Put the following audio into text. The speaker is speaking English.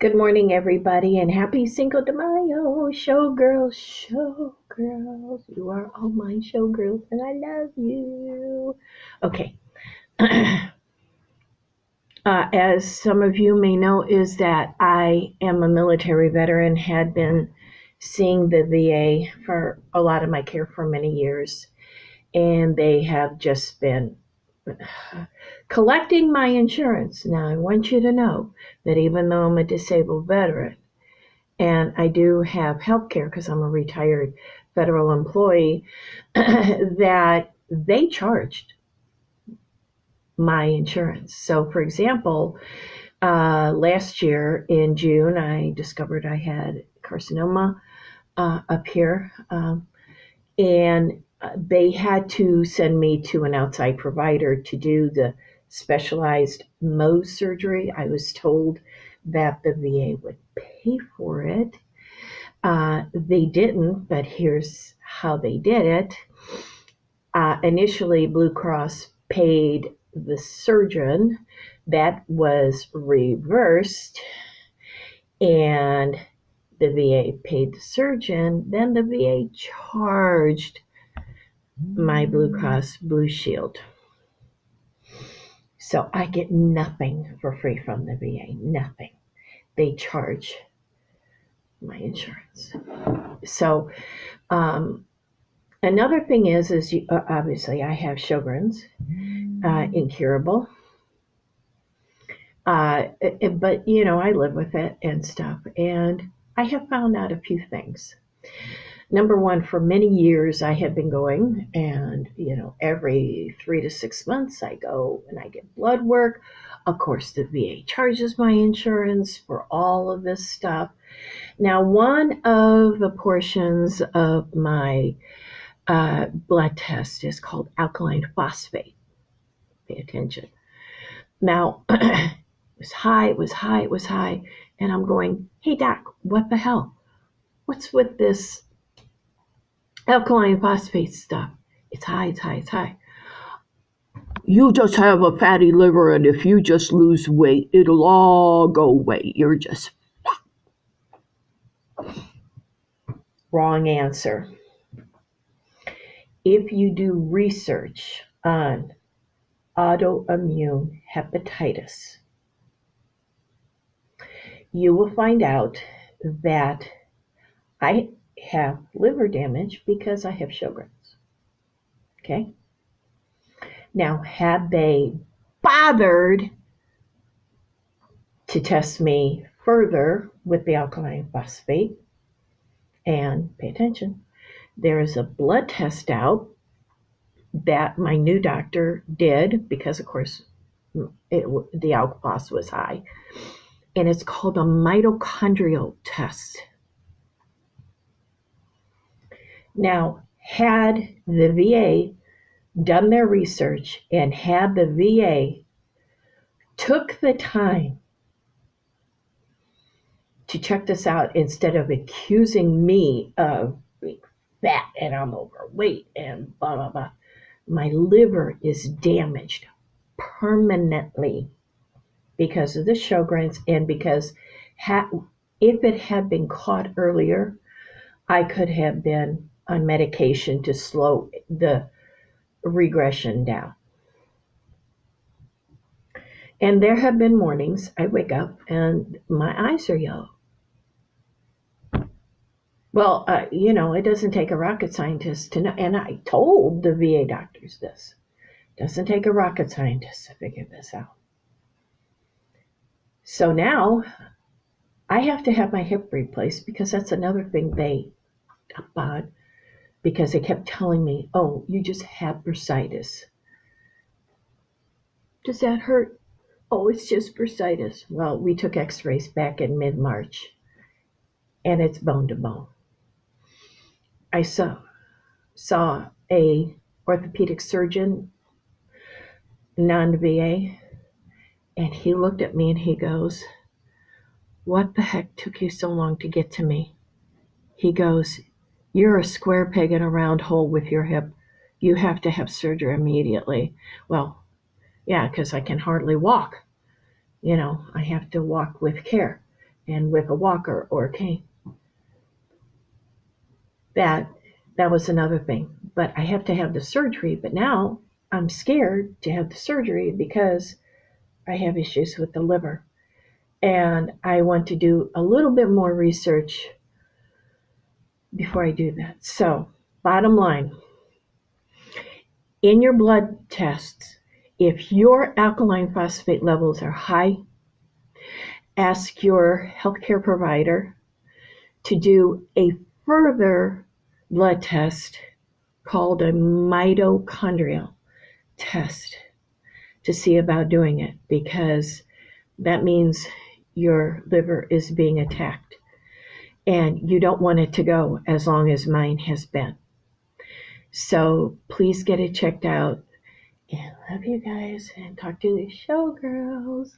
Good morning, everybody, and happy Cinco de Mayo, showgirls, showgirls. You are all my showgirls, and I love you. Okay, as some of you may know, is that I am a military veteran, had been seeing the VA for a lot of my care for many years, and they have just been collecting my insurance. Now, I want you to know that even though I'm a disabled veteran, and I do have health care because I'm a retired federal employee, that they charged my insurance. So, for example, last year in June, I discovered I had carcinoma up here, and they had to send me to an outside provider to do the specialized Mohs surgery. I was told that the VA would pay for it. They didn't, but here's how they did it. Initially, Blue Cross paid the surgeon. That was reversed, and the VA paid the surgeon. Then the VA charged my Blue Cross Blue Shield. So I get nothing for free from the VA, nothing. They charge my insurance. So, another thing is obviously I have Sjogren's, incurable. But I live with it and stuff, and I have found out a few things. Number one, for many years I have been going, and every 3 to 6 months I go and I get blood work. Of course, the VA charges my insurance for all of this stuff. Now, one of the portions of my blood test is called alkaline phosphate. Pay attention. Now, it was high, it was high, it was high. And I'm going, hey, doc, what the hell? What's with this alkaline phosphate stuff? It's high, it's high, it's high. You just have a fatty liver, and if you just lose weight, it'll all go away. You're just wrong answer. If you do research on autoimmune hepatitis, you will find out that I have liver damage because I have Sjogren's. Okay? Now, had they bothered to test me further with the alkaline phosphate, and pay attention, there is a blood test out that my new doctor did because, of course, the alk phos was high, and it's called a mitochondrial test. Now, had the VA done their research and had the VA took the time to check this out instead of accusing me of being fat and I'm overweight and blah, blah, blah, my liver is damaged permanently because of the Sjogren's, and because if it had been caught earlier, I could have been on medication to slow the regression down. And there have been mornings I wake up and my eyes are yellow. Well, it doesn't take a rocket scientist to know, and I told the VA doctors this. It doesn't take a rocket scientist to figure this out. So now I have to have my hip replaced because that's another thing they up on, because they kept telling me, oh, you just have bursitis. Does that hurt? Oh, it's just bursitis. Well, we took x-rays back in mid-March, and it's bone to bone. I saw a orthopedic surgeon, non-VA, and he looked at me and he goes, what the heck took you so long to get to me? He goes, you're a square peg in a round hole with your hip. You have to have surgery immediately. Well, yeah, because I can hardly walk. I have to walk with care. and with a walker or a cane. That was another thing. But I have to have the surgery. But now I'm scared to have the surgery because I have issues with the liver. And I want to do a little bit more research before I do that. So, bottom line, in your blood tests, if your alkaline phosphate levels are high, ask your healthcare provider to do a further blood test called a mitochondrial test to see about doing it, because that means your liver is being attacked and you don't want it to go as long as mine has been. So please get it checked out. And love you guys and talk to the showgirls.